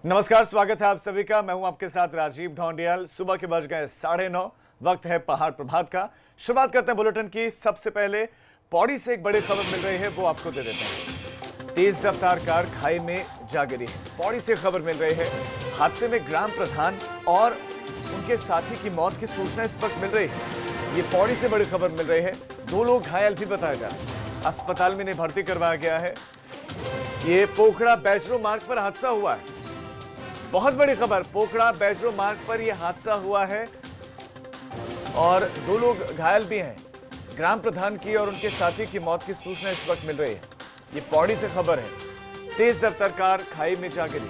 नमस्कार, स्वागत है आप सभी का। मैं हूं आपके साथ राजीव ढोंडियाल। सुबह के बज गए 9:30। वक्त है पहाड़ प्रभात का। शुरुआत करते हैं बुलेटिन की। सबसे पहले पौड़ी से एक बड़ी खबर मिल रही है, वो आपको दे देते हैं। तेज रफ्तार कार खाई में जा गिरी है। पौड़ी से खबर मिल रही है, हादसे में ग्राम प्रधान और उनके साथी की मौत की सूचना इस वक्त मिल रही है। ये पौड़ी से बड़ी खबर मिल रही है। 2 लोग घायल भी बताया जा रहा है। अस्पताल में इन्हें भर्ती करवाया गया है। ये पोखड़ा बैजरो मार्ग पर हादसा हुआ है। बहुत बड़ी खबर, पोखड़ा बैजरो मार्ग पर यह हादसा हुआ है और 2 लोग घायल भी हैं। ग्राम प्रधान की और उनके साथी की मौत की सूचना इस वक्त मिल रही है। ये पौड़ी से खबर है। तेज रफ्तार कार खाई में जा गिरी।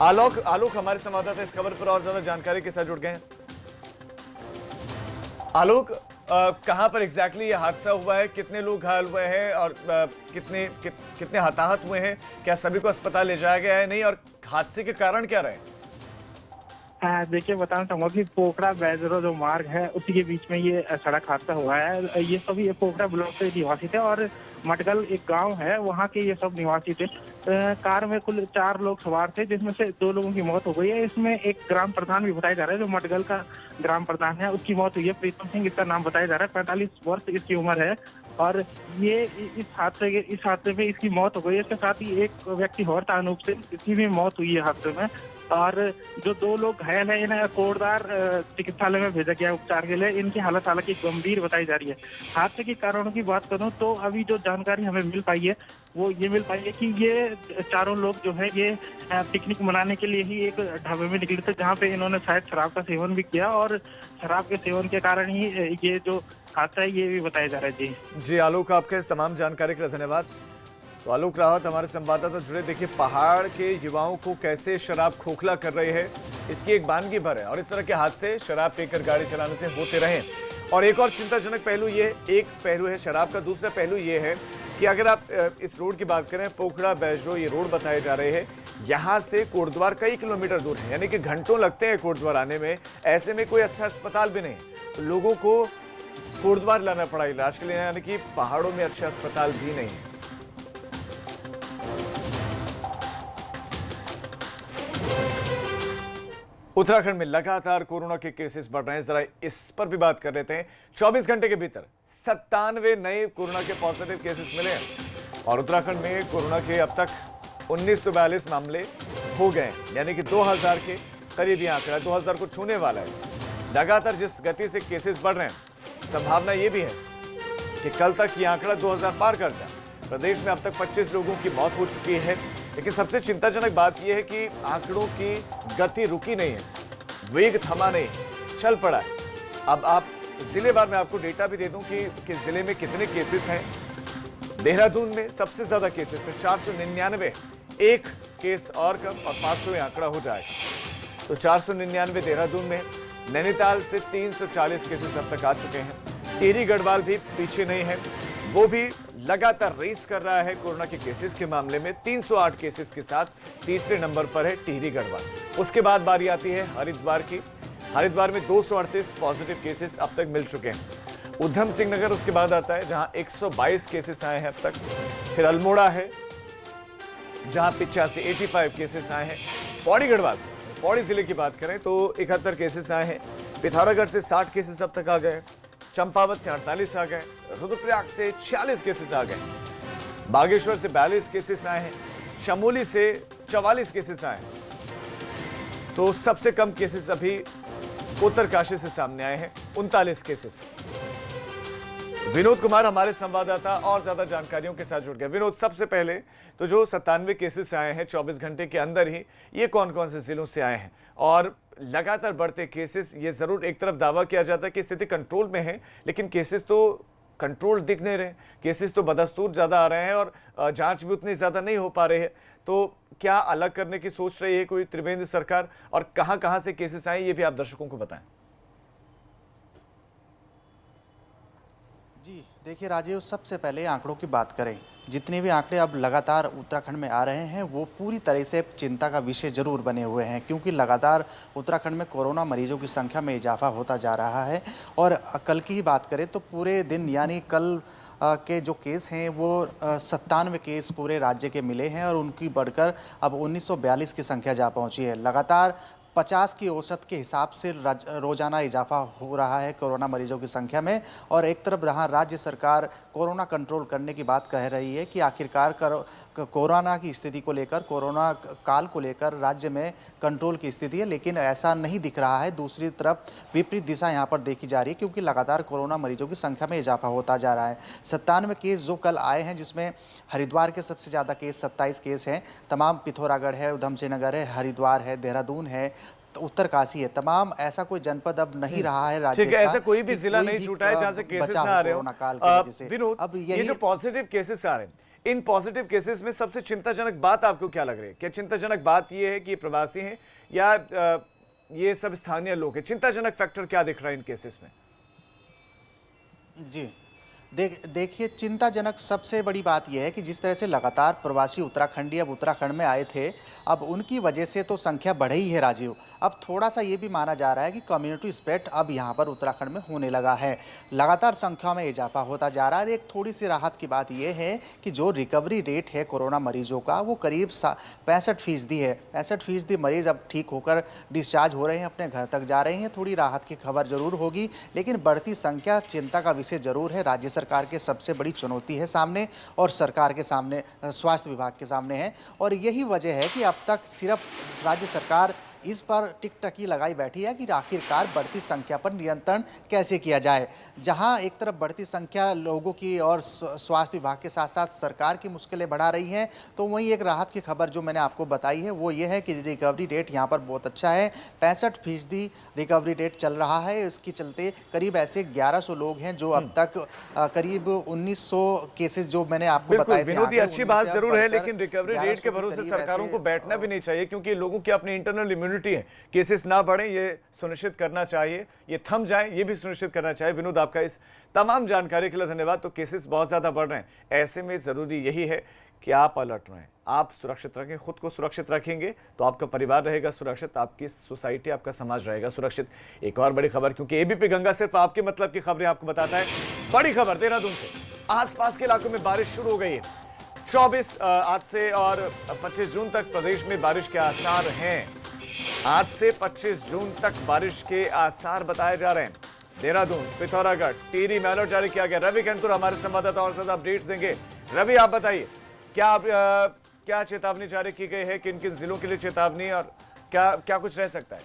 आलोक हमारे संवाददाता इस खबर पर और ज्यादा जानकारी के साथ जुड़ गए हैं। आलोक, कहां पर एग्जैक्टली ये हादसा हुआ है, कितने लोग घायल हुए हैं और कितने हताहत हुए हैं? क्या सभी को अस्पताल ले जाया गया है नहीं, और हादसे के कारण क्या रहे? देखिए, बताना चाहूंगा कि पोखड़ा बैजरो जो मार्ग है उसी के बीच में ये सड़क हादसा हुआ है। ये सभी ये पोखड़ा ब्लॉक के निवासी थे और मटगल एक गांव है, वहां के ये सब निवासी थे। कार में कुल 4 लोग सवार थे, जिसमें से 2 लोगों की मौत हो गई है। इसमें एक ग्राम प्रधान भी बताया जा रहा है, जो मटगल का ग्राम प्रधान है, उसकी मौत हुई है। प्रीतम सिंह इसका नाम बताया जा रहा है। 45 वर्ष इसकी उम्र है और ये इस हादसे में इसकी मौत हो गई है। इसके साथ ही एक व्यक्ति और था, अनूप सिंह, इसकी भी मौत हुई है हादसे में। और जो 2 लोग घायल हैं, इन्हें कोटद्वार चिकित्सालय में भेजा गया उपचार के लिए। इनकी हालत हालांकि गंभीर बताई जा रही है। हादसे के कारणों की बात करूं तो अभी जो जानकारी हमें मिल पाई है वो ये मिल पाई है कि ये 4 लोग जो है ये पिकनिक मनाने के लिए ही एक ढाबे में निकले थे, जहाँ पे इन्होंने शायद शराब का सेवन भी किया और शराब के सेवन के कारण ही ये जो हादसा है ये भी बताया जा रहा है। जी आलोक, आपके इस तमाम जानकारी के लिए धन्यवाद। तो आलोक रावत हमारे संवाददाता जुड़े। देखिए, पहाड़ के युवाओं को कैसे शराब खोखला कर रही है, इसकी एक वानगी भर है। और इस तरह के हादसे शराब पीकर गाड़ी चलाने से होते रहे। और एक और चिंताजनक पहलू ये, एक पहलू है शराब का, दूसरा पहलू ये है कि अगर आप इस रोड की बात करें, पोखड़ा बैजरो ये रोड बताए जा रहे हैं, यहाँ से कोटद्वार कई किलोमीटर दूर है, यानी कि घंटों लगते हैं कोटद्वार आने में। ऐसे में कोई अच्छा अस्पताल भी नहीं, तो लोगों को कोटद्वार लाना पड़ा इलाज के लिए, यानी कि पहाड़ों में अच्छे अस्पताल भी नहीं है। उत्तराखंड में लगातार कोरोना के केसेस बढ़ रहे हैं, जरा इस पर भी बात कर लेते हैं। 24 घंटे के भीतर 97 नए कोरोना के पॉजिटिव केसेस मिले हैं और उत्तराखंड में कोरोना के अब तक 1942 मामले हो गए, यानी कि 2000 के करीब ये आंकड़ा 2000 को छूने वाला है। लगातार जिस गति से केसेस बढ़ रहे हैं, संभावना ये भी है कि कल तक ये आंकड़ा 2000 पार कर जाए। प्रदेश में अब तक 25 लोगों की मौत हो चुकी है, लेकिन सबसे चिंताजनक बात यह है कि आंकड़ों की गति रुकी नहीं है, वेग थमा नहीं, चल पड़ा है। अब आप जिलेवार में आपको डेटा भी दे दूं कि जिले में कितने केसेस हैं। देहरादून में सबसे ज्यादा केसेस है, 499। एक केस और कम और 500 आंकड़ा हो जाएगा। तो 499 देहरादून में। नैनीताल से 340 केसेस अब तक आ चुके हैं। टिहरी गढ़वाल भी पीछे नहीं है, वो भी लगातार रेस कर रहा है कोरोना के केसेस के मामले में। 308 केसेस के साथ तीसरे नंबर पर है टिहरी गढ़वाल। उसके बाद बारी आती है हरिद्वार की। हरिद्वार में 238 पॉजिटिव केसेस अब तक मिल चुके हैं। उधम सिंह नगर उसके बाद आता है, जहां 122 केसेस आए हैं अब तक। फिर अल्मोड़ा है, जहां 85 केसेस आए हैं। पौड़ी गढ़वाल, पौड़ी जिले की बात करें तो 71 केसेस आए हैं। पिथौरागढ़ से 60 केसेस अब तक आ गए। चंपावत से 48 आ गए। रुद्रप्रयाग से 46 केसेस आ गए। बागेश्वर से 42 केसेस आए हैं। चमोली से 44 केसेस आए हैं। तो सबसे कम केसेस अभी उत्तरकाशी से सामने आए हैं, 39 केसेस। विनोद कुमार हमारे संवाददाता और ज्यादा जानकारियों के साथ जुड़ गए। विनोद, सबसे पहले तो जो 97 केसेस आए हैं 24 घंटे के अंदर ही, ये कौन कौन से जिलों से आए हैं? और लगातार बढ़ते केसेस, ये जरूर एक तरफ दावा किया जाता है कि स्थिति कंट्रोल में है, लेकिन केसेस तो कंट्रोल दिख नहीं रहे। केसेस तो बदस्तूर ज्यादा आ रहे हैं और जांच भी उतनी ज्यादा नहीं हो पा रही है। तो क्या अलग करने की सोच रही है कोई त्रिवेंद्र सरकार, और कहां कहां से केसेस आए, ये भी आप दर्शकों को बताएं। जी, देखिए राजीव, सबसे पहले आंकड़ों की बात करें। जितने भी आंकड़े अब लगातार उत्तराखंड में आ रहे हैं वो पूरी तरह से चिंता का विषय जरूर बने हुए हैं, क्योंकि लगातार उत्तराखंड में कोरोना मरीजों की संख्या में इजाफा होता जा रहा है। और कल की ही बात करें तो पूरे दिन यानी कल के जो केस हैं वो 97 केस पूरे राज्य के मिले हैं और उनकी बढ़कर अब 1942 की संख्या जा पहुंची है। लगातार 50 की औसत के हिसाब से रोजाना इजाफा हो रहा है कोरोना मरीजों की संख्या में। और एक तरफ जहां राज्य सरकार कोरोना कंट्रोल करने की बात कह रही है कि आखिरकार कोरोना की स्थिति को लेकर, कोरोना काल को लेकर राज्य में कंट्रोल की स्थिति है, लेकिन ऐसा नहीं दिख रहा है। दूसरी तरफ विपरीत दिशा यहां पर देखी जा रही है, क्योंकि लगातार कोरोना मरीजों की संख्या में इजाफा होता जा रहा है। 97 केस जो कल आए हैं, जिसमें हरिद्वार के सबसे ज़्यादा केस 27 केस हैं। तमाम पिथौरागढ़ है, उधम सिंह नगर है, हरिद्वार है, देहरादून है, तो उत्तरकाशी है। तमाम ऐसा कोई जनपद अब नहीं रहा है राज्य का, ऐसा कोई भी जिला नहीं छूटा है जहां से केसेस ना आ रहे हो। कोरोना काल की वजह से। विनोद, अब ये जो पॉजिटिव केसेस आ रहे हैं, इन पॉजिटिव केसेस में सबसे चिंताजनक बात आपको क्या लग रही है? क्या चिंताजनक बात ये है कि ये प्रवासी हैं या ये सब स्थानीय लोग हैं? चिंताजनक फैक्टर क्या दिख रहा है इन केसेस में? जी, देखिए, चिंताजनक सबसे बड़ी बात यह है कि जिस तरह से लगातार प्रवासी उत्तराखंडी अब उत्तराखंड में आए थे, अब उनकी वजह से तो संख्या बढ़ी ही है राजीव। अब थोड़ा सा ये भी माना जा रहा है कि कम्युनिटी स्प्रेड अब यहाँ पर उत्तराखंड में होने लगा है। लगातार संख्या में इजाफा होता जा रहा है। एक थोड़ी सी राहत की बात यह है कि जो रिकवरी रेट है कोरोना मरीजों का, वो करीब 65% है। 65% मरीज अब ठीक होकर डिस्चार्ज हो रहे हैं, अपने घर तक जा रहे हैं। थोड़ी राहत की खबर जरूर होगी, लेकिन बढ़ती संख्या चिंता का विषय जरूर है। राज्य सरकार के सबसे बड़ी चुनौती है सामने, और सरकार के सामने, स्वास्थ्य विभाग के सामने है। और यही वजह है कि अब तक सिर्फ राज्य सरकार इस पर टिकटकी लगाई बैठी है कि आखिरकार बढ़ती संख्या पर नियंत्रण कैसे किया जाए। जहां एक तरफ बढ़ती संख्या लोगों की और स्वास्थ्य विभाग के साथ साथ सरकार की मुश्किलें बढ़ा रही हैं, तो वहीं एक राहत की खबर जो मैंने आपको बताई है वो ये है कि रिकवरी रेट यहां पर बहुत अच्छा है। 65% रिकवरी रेट चल रहा है। इसके चलते करीब ऐसे 1100 लोग हैं जो अब तक करीब 1900 केसेस जो मैंने आपको बताए थे। विनोद, ये अच्छी बात जरूर है, लेकिन रिकवरी रेट के भरोसे सरकारों को बैठना भी नहीं चाहिए, क्योंकि लोगों की अपनी इंटरनल इम्यूनिटी है। केसेस ना बढ़े ये सुनिश्चित करना चाहिए, ये थम जाए ये भी सुनिश्चित करना चाहिए। विनोद, आपका इस तमाम जानकारी के लिए धन्यवाद। तो केसेस बहुत ज्यादा बढ़ रहे हैं, ऐसे में जरूरी यही है कि आप अलर्ट रहें, आप सुरक्षित रखें। खुद को सुरक्षित रखेंगे तो आपका परिवार रहेगा सुरक्षित, आपकी सोसाइटी, आपका समाज रहेगा सुरक्षित। एक और बड़ी खबर, क्योंकि एबीपी गंगा सिर्फ आपके मतलब की खबरें आपको बताता है। बड़ी खबर देहरादून से, आसपास के इलाकों में बारिश शुरू हो गई है। 24 आज से और 25 जून तक प्रदेश में बारिश के आसार हैं। आज से 25 जून तक बारिश के आसार बताए जा रहे हैं। देहरादून, पिथौरागढ़, टिहरी में अलर्ट जारी किया गया। रवि कैंतुर हमारे संवाददाता और ज्यादा अपडेट्स देंगे। रवि, आप बताइए, क्या चेतावनी जारी की गई है, किन किन जिलों के लिए चेतावनी, और क्या कुछ रह सकता है?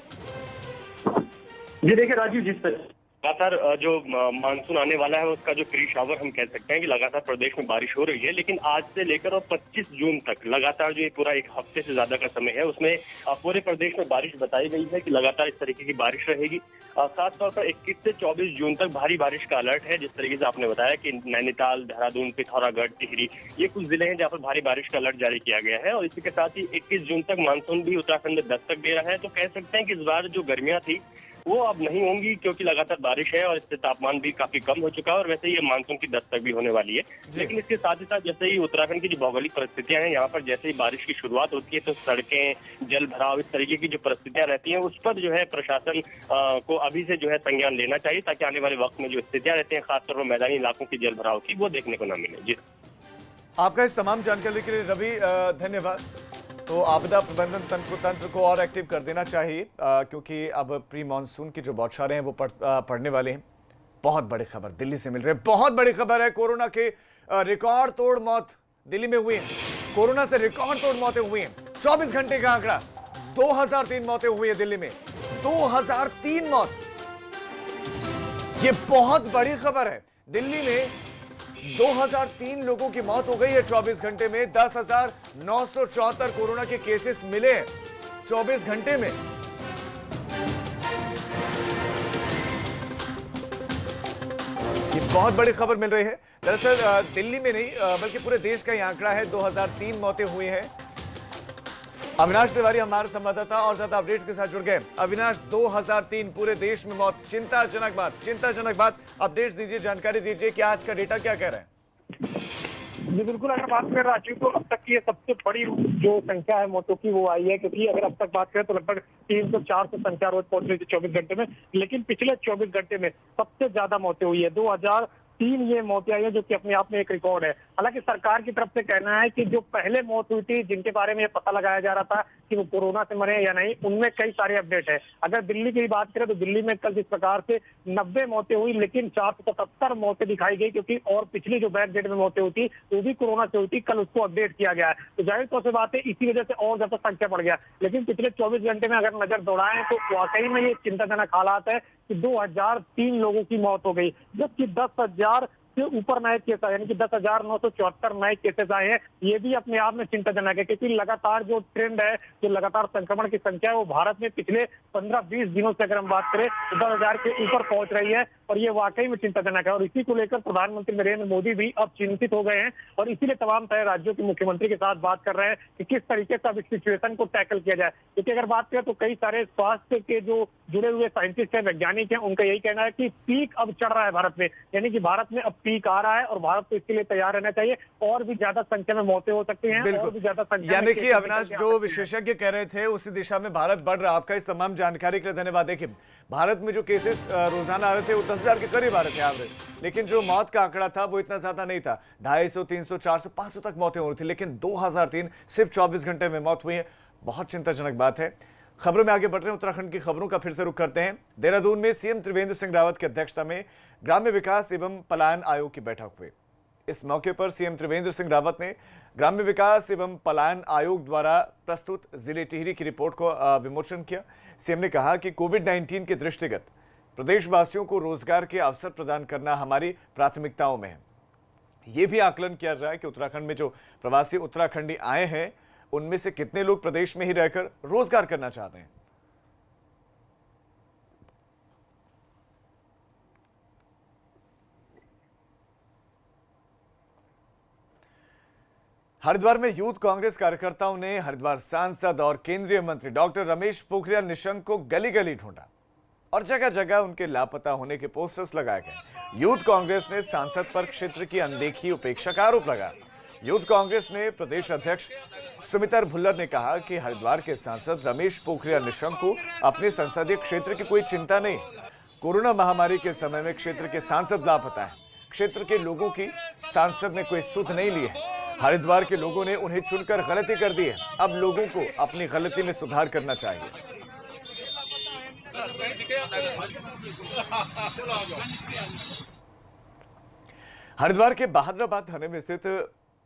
जी देखिए राजीव, जिस तरह लगातार जो मानसून आने वाला है उसका जो प्री शावर हम कह सकते हैं कि लगातार प्रदेश में बारिश हो रही है, लेकिन आज से लेकर और 25 जून तक लगातार जो ये पूरा एक हफ्ते से ज्यादा का समय है उसमें पूरे प्रदेश में बारिश बताई गई है कि लगातार इस तरीके की बारिश रहेगी। खास तौर पर 21 से 24 जून तक भारी बारिश का अलर्ट है। जिस तरीके से आपने बताया कि नैनीताल, देहरादून, पिथौरागढ़, टिहरी, ये कुछ जिले हैं जहाँ पर भारी बारिश का अलर्ट जारी किया गया है। और इसी के साथ ही 21 जून तक मानसून भी उत्तराखंड में दस्तक दे रहा है। तो कह सकते हैं कि इस बार जो गर्मियां थी वो अब नहीं होंगी, क्योंकि लगातार बारिश है और इससे तापमान भी काफी कम हो चुका है। और वैसे ही ये मानसून की दस्तक भी होने वाली है। लेकिन इसके साथ ही साथ जैसे ही उत्तराखंड की जो भौगोलिक परिस्थितियां हैं, यहाँ पर जैसे ही बारिश की शुरुआत होती है तो सड़कें, जल भराव, इस तरीके की जो परिस्थितियां रहती हैं उस पर जो है प्रशासन को अभी से जो है संज्ञान लेना चाहिए, ताकि आने वाले वक्त में जो स्थितियां रहती हैं खासतौर पर मैदानी इलाकों की जल भराव की, वो देखने को न मिले। जी, आपका इस तमाम जानकारी के लिए रवि धन्यवाद। तो आपदा प्रबंधन तंत्र को और एक्टिव कर देना चाहिए, क्योंकि अब प्री मानसून की जो बौछारें हैं वो पड़ने वाले हैं। बहुत बड़ी खबर दिल्ली से मिल रही है, बहुत बड़ी खबर है। कोरोना के रिकॉर्ड तोड़ मौत दिल्ली में हुई है। कोरोना से रिकॉर्ड तोड़ मौतें हुई हैं। 24 घंटे का आंकड़ा, 2003 मौतें हुई है दिल्ली में। 2003 मौत, ये बहुत बड़ी खबर है। दिल्ली में 2003 लोगों की मौत हो गई है 24 घंटे में। 10,974 कोरोना के केसेस मिले हैं 24 घंटे में। ये बहुत बड़ी खबर मिल रही है। दरअसल दिल्ली में नहीं बल्कि पूरे देश का ये आंकड़ा है। 2003 मौतें हुई हैं अविनाश तिवारी हमारे संवाददाता और ज्यादा अपडेट्स के साथ जुड़ गए। अविनाश, 2003 पूरे देश में मौत, चिंताजनक बात। अपडेट्स दीजिए, जानकारी दीजिए कि आज का डेटा क्या कह रहे हैं। जी बिल्कुल, अगर बात करें राजीव तो अब तक की ये सबसे बड़ी जो संख्या है मौतों की वो आई है, क्योंकि अगर अब तक बात करें तो लगभग 300-400 संख्या रोज पहुंच रही थी 24 घंटे में, लेकिन पिछले 24 घंटे में सबसे ज्यादा मौतें हुई है। 2003 ये मौतें आई है, जो कि अपने आप में एक रिकॉर्ड है। हालांकि सरकार की तरफ से कहना है कि जो पहले मौत हुई थी, जिनके बारे में ये पता लगाया जा रहा था कि वो कोरोना से मरे या नहीं, उनमें कई सारे अपडेट है। अगर दिल्ली की बात करें तो दिल्ली में कल जिस प्रकार से 90 मौतें हुई, लेकिन 477 मौतें दिखाई गई, क्योंकि और पिछली जो बैक डेट में मौतें हुई थी वो भी कोरोना से हुई थी। कल उसको अपडेट किया गया है, तो जाहिर तौर से बात है इसी वजह से और ज्यादा संख्या बढ़ गया। लेकिन पिछले 24 घंटे में अगर नजर दौड़ाएं तो वाकई में ये चिंताजनक हालात है कि 2003 लोगों की मौत हो गई, जबकि 10,000 से ऊपर नए केस आए, यानी कि 10,974 नए केसेस आए हैं। ये भी अपने आप में चिंताजनक है, क्योंकि लगातार जो ट्रेंड है, जो लगातार संक्रमण की संख्या है, वो भारत में पिछले 15-20 दिनों से अगर हम बात करें तो 10,000 के ऊपर पहुंच रही है, और ये वाकई में चिंताजनक है। और इसी को लेकर प्रधानमंत्री नरेंद्र मोदी भी अब चिंतित हो गए हैं, और इसीलिए तमाम तरह राज्यों के मुख्यमंत्री के साथ बात कर रहे हैं कि किस तरीके से अब इस सिचुएशन को टैकल किया जाए। क्योंकि अगर बात करें तो कई सारे स्वास्थ्य के जो जुड़े हुए साइंटिस्ट हैं, वैज्ञानिक हैं, उनका यही कहना है कि पीक अब चढ़ रहा है भारत में, यानी कि भारत में अब पीक आ रहा है और भारत को इसके लिए तैयार रहना चाहिए। और भी ज्यादा संख्या में मौतें हो सकती हैं, और भी ज्यादा संख्या, यानी कि अविनाश, जो विशेषज्ञ कह रहे थे उसी दिशा में भारत बढ़ रहा है। आपका इस तमाम जानकारी के लिए धन्यवाद। देखिए, भारत में जो केसेस रोजाना आ रहे थे वो 10,000 के करीब आ रहे थे एवरेज, लेकिन जो मौत का आंकड़ा था वो इतना ज्यादा नहीं था। 250, 300, 400, 500 तक मौतें हो रही थी, लेकिन 2003 सिर्फ 24 घंटे में मौत हुई है। बहुत चिंताजनक बात है। खबरों में आगे बढ़ रहे हैं, उत्तराखंड की खबरों का फिर से रुख करते हैं। देहरादून में सीएम त्रिवेंद्र सिंह रावत की अध्यक्षता में ग्राम्य विकास एवं पलायन आयोग की बैठक हुई। इस मौके पर सीएम त्रिवेंद्र सिंह रावत ने ग्राम्य विकास एवं पलायन आयोग द्वारा प्रस्तुत जिले टिहरी की रिपोर्ट को विमोचन किया। सीएम ने कहा कि कोविड-19 के दृष्टिगत प्रदेशवासियों को रोजगार के अवसर प्रदान करना हमारी प्राथमिकताओं में है। ये भी आकलन किया जाए कि उत्तराखंड में जो प्रवासी उत्तराखंडी आए हैं, उनमें से कितने लोग प्रदेश में ही रहकर रोजगार करना चाहते हैं। हरिद्वार में यूथ कांग्रेस कार्यकर्ताओं ने हरिद्वार सांसद और केंद्रीय मंत्री डॉक्टर रमेश पोखरियाल निशंक को गली गली ढूंढा और जगह जगह उनके लापता होने के पोस्टर्स लगाए गए। यूथ कांग्रेस ने सांसद पर क्षेत्र की अनदेखी उपेक्षा का आरोप लगाया। यूथ कांग्रेस ने प्रदेश अध्यक्ष सुमितर भुल्लर ने कहा कि हरिद्वार के सांसद रमेश पोखरियाल निशंक को अपने संसदीय क्षेत्र की कोई चिंता नहीं। कोरोना महामारी के समय में क्षेत्र के सांसद लापता है। क्षेत्र के लोगों की सांसद ने कोई सुध नहीं ली है। हरिद्वार के लोगों ने उन्हें चुनकर गलती कर दी है। अब लोगों को अपनी गलती में सुधार करना चाहिए। हरिद्वार के बहादुराबाद थाने में स्थित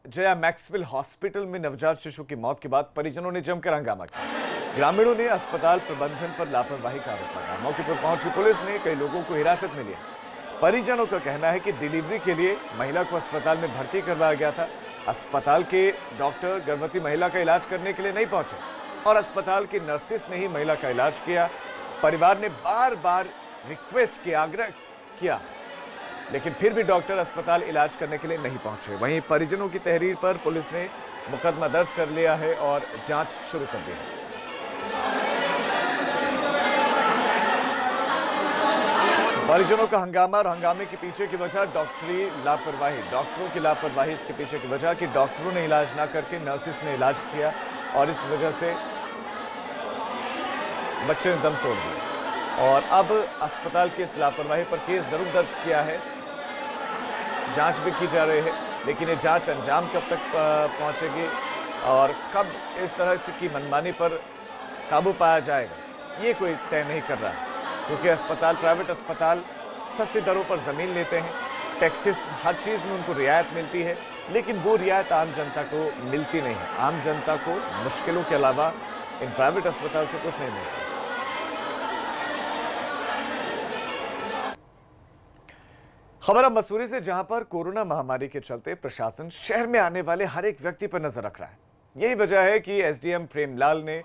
जया मैक्सवेल हॉस्पिटल में नवजात शिशु की मौत के बाद परिजनों ने जमकर हंगामा किया। ग्रामीणों ने अस्पताल प्रबंधन पर लापरवाही का आरोप लगाया। मौके पर पहुंची पुलिस ने कई लोगों को हिरासत में लिया। परिजनों का कहना है कि डिलीवरी के लिए महिला को अस्पताल में भर्ती करवाया गया था। अस्पताल के डॉक्टर गर्भवती महिला का इलाज करने के लिए नहीं पहुंचे और अस्पताल की नर्सेस ने ही महिला का इलाज किया। परिवार ने बार बार रिक्वेस्ट किया, आग्रह किया, लेकिन फिर भी डॉक्टर अस्पताल इलाज करने के लिए नहीं पहुंचे। वहीं परिजनों की तहरीर पर पुलिस ने मुकदमा दर्ज कर लिया है और जांच शुरू कर दी है। परिजनों का हंगामा और हंगामे के पीछे की वजह डॉक्टरी लापरवाही, डॉक्टरों की लापरवाही इसके पीछे की वजह कि डॉक्टरों ने इलाज ना करके नर्सिस ने इलाज किया और इस वजह से बच्चे ने दम तोड़ दिया। और अब अस्पताल की इस लापरवाही पर केस जरूर दर्ज किया है, जांच भी की जा रही है, लेकिन ये जांच अंजाम कब तक पहुंचेगी और कब इस तरह से की मनमानी पर काबू पाया जाएगा, ये कोई तय नहीं कर रहा है। क्योंकि अस्पताल, प्राइवेट अस्पताल सस्ती दरों पर ज़मीन लेते हैं, टैक्सेस, हर चीज़ में उनको रियायत मिलती है, लेकिन वो रियायत आम जनता को मिलती नहीं है। आम जनता को मुश्किलों के अलावा इन प्राइवेट अस्पताल से कुछ नहीं मिलता। खबर अब मसूरी से, जहां पर कोरोना महामारी के चलते प्रशासन शहर में आने वाले हर एक व्यक्ति पर नजर रख रहा है। यही वजह है कि एसडीएम प्रेमलाल ने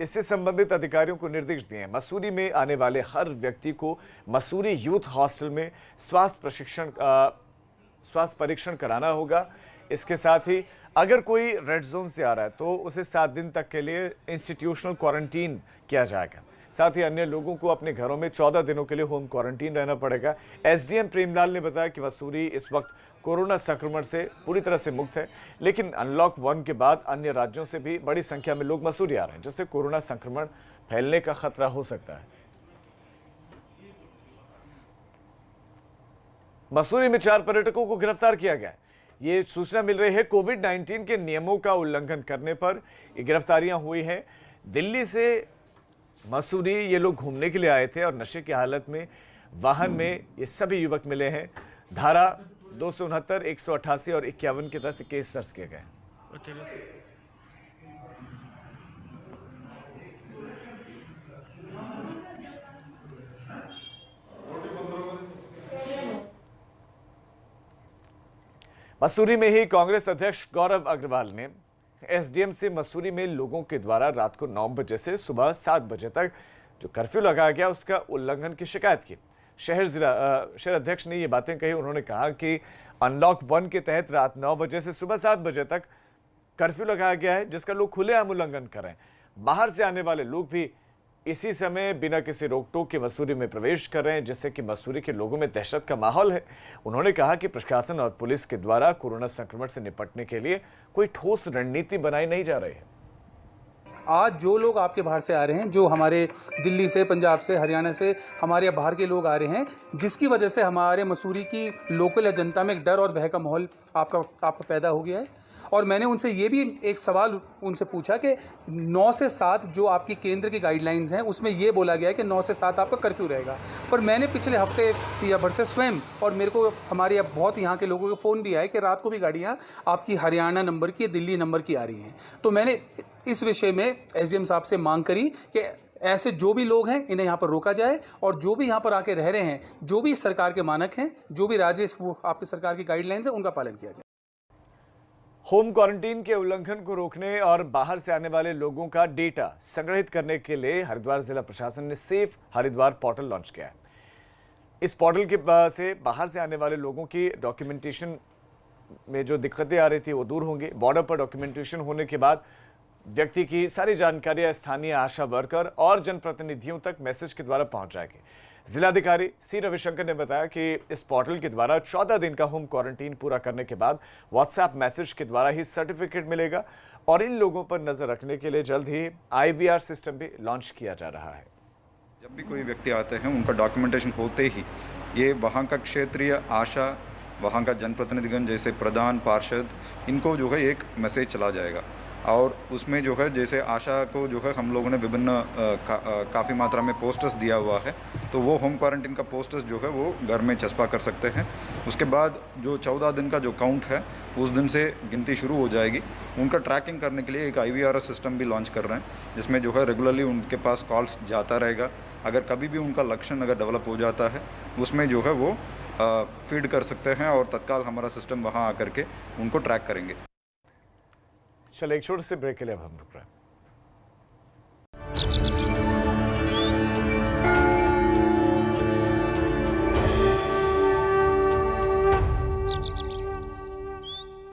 इससे संबंधित अधिकारियों को निर्देश दिए हैं। मसूरी में आने वाले हर व्यक्ति को मसूरी यूथ हॉस्टल में स्वास्थ्य परीक्षण कराना होगा। इसके साथ ही अगर कोई रेड जोन से आ रहा है तो उसे 7 दिन तक के लिए इंस्टीट्यूशनल क्वारंटीन किया जाएगा। साथ ही अन्य लोगों को अपने घरों में 14 दिनों के लिए होम क्वारंटीन रहना पड़ेगा। एसडीएम प्रेमलाल ने बताया कि मसूरी इस वक्त कोरोना संक्रमण से पूरी तरह से मुक्त है, लेकिन अनलॉक 1 के बाद अन्य राज्यों से भी बड़ी संख्या में लोग मसूरी आ रहे हैं, जिससे कोरोना संक्रमण फैलने का खतरा हो सकता है। मसूरी में 4 पर्यटकों को गिरफ्तार किया गया है। ये सूचना मिल रही है कोविड-19 के नियमों का उल्लंघन करने पर ये गिरफ्तारियां हुई हैं। दिल्ली से मसूरी ये लोग घूमने के लिए आए थे और नशे की हालत में वाहन में ये सभी युवक मिले हैं। धारा 269, 188 और 51 के तहत केस दर्ज किए गए। मसूरी में ही कांग्रेस अध्यक्ष गौरव अग्रवाल ने एसडीएम से मसूरी में लोगों के द्वारा रात को 9 बजे से सुबह 7 बजे तक जो कर्फ्यू लगाया गया उसका उल्लंघन की शिकायत की। शहर अध्यक्ष ने ये बातें कही। उन्होंने कहा कि अनलॉक 1 के तहत रात 9 बजे से सुबह 7 बजे तक कर्फ्यू लगाया गया है, जिसका लोग खुलेआम उल्लंघन कर रहे हैं। बाहर से आने वाले लोग भी इसी समय बिना किसी रोक टोक के मसूरी में प्रवेश कर रहे हैं, जिससे कि मसूरी के लोगों में दहशत का माहौल है। उन्होंने कहा कि प्रशासन और पुलिस के द्वारा कोरोना संक्रमण से निपटने के लिए कोई ठोस रणनीति बनाई नहीं जा रही है। आज जो लोग आपके बाहर से आ रहे हैं, जो हमारे दिल्ली से, पंजाब से, हरियाणा से हमारे बाहर के लोग आ रहे हैं, जिसकी वजह से हमारे मसूरी की लोकल या जनता में एक डर और भय का माहौल आपका पैदा हो गया है। और मैंने उनसे ये भी एक सवाल उनसे पूछा कि 9 से 7 जो आपकी केंद्र की गाइडलाइंस हैं उसमें ये बोला गया है कि 9 से 7 आपका कर्फ्यू रहेगा। पर मैंने पिछले हफ्ते या भर से स्वयं, और मेरे को हमारे अब बहुत यहाँ के लोगों के फ़ोन भी आए कि रात को भी गाड़ियाँ आपकी हरियाणा नंबर की, दिल्ली नंबर की आ रही हैं। तो मैंने इस विषय में एसडीएम साहब से मांग करी कि ऐसे जो भी लोग हैं इन्हें यहाँ पर रोका जाए, और जो भी यहाँ पर आके रह रहे हैं, जो भी सरकार के मानक हैं, जो भी राज्य वो आपकी सरकार की गाइडलाइंस है, उनका पालन किया जाए। होम क्वारंटीन के उल्लंघन को रोकने और बाहर से आने वाले लोगों का डेटा संग्रहित करने के लिए हरिद्वार जिला प्रशासन ने सेफ हरिद्वार पोर्टल लॉन्च किया है। इस पोर्टल के से बाहर से आने वाले लोगों की डॉक्यूमेंटेशन में जो दिक्कतें आ रही थी वो दूर होंगी। बॉर्डर पर डॉक्यूमेंटेशन होने के बाद व्यक्ति की सारी जानकारियां स्थानीय आशा वर्कर और जनप्रतिनिधियों तक मैसेज के द्वारा पहुंच जाएगी। जिलाधिकारी सी रविशंकर ने बताया कि इस पोर्टल के द्वारा 14 दिन का होम क्वारंटीन पूरा करने के बाद व्हाट्सएप मैसेज के द्वारा ही सर्टिफिकेट मिलेगा, और इन लोगों पर नजर रखने के लिए जल्द ही IVR सिस्टम भी लॉन्च किया जा रहा है। जब भी कोई व्यक्ति आते हैं उनका डॉक्यूमेंटेशन होते ही ये वहाँ का क्षेत्रीय आशा, वहाँ का जनप्रतिनिधिगण जैसे प्रधान, पार्षद, इनको जो है एक मैसेज चला जाएगा, और उसमें जो है जैसे आशा को जो है हम लोगों ने विभिन्न काफ़ी मात्रा में पोस्टर्स दिया हुआ है, तो वो होम क्वारंटीन का पोस्टर्स जो है वो घर में चस्पा कर सकते हैं। उसके बाद जो 14 दिन का जो काउंट है उस दिन से गिनती शुरू हो जाएगी। उनका ट्रैकिंग करने के लिए एक IVR सिस्टम भी लॉन्च कर रहे हैं, जिसमें जो है रेगुलरली उनके पास कॉल्स जाता रहेगा। अगर कभी भी उनका लक्षण अगर डेवलप हो जाता है उसमें जो है वो फीड कर सकते हैं, और तत्काल हमारा सिस्टम वहाँ आकर के उनको ट्रैक करेंगे। चलिए एक छोटे से ब्रेक के लिए अब हम रुक रहे हैं।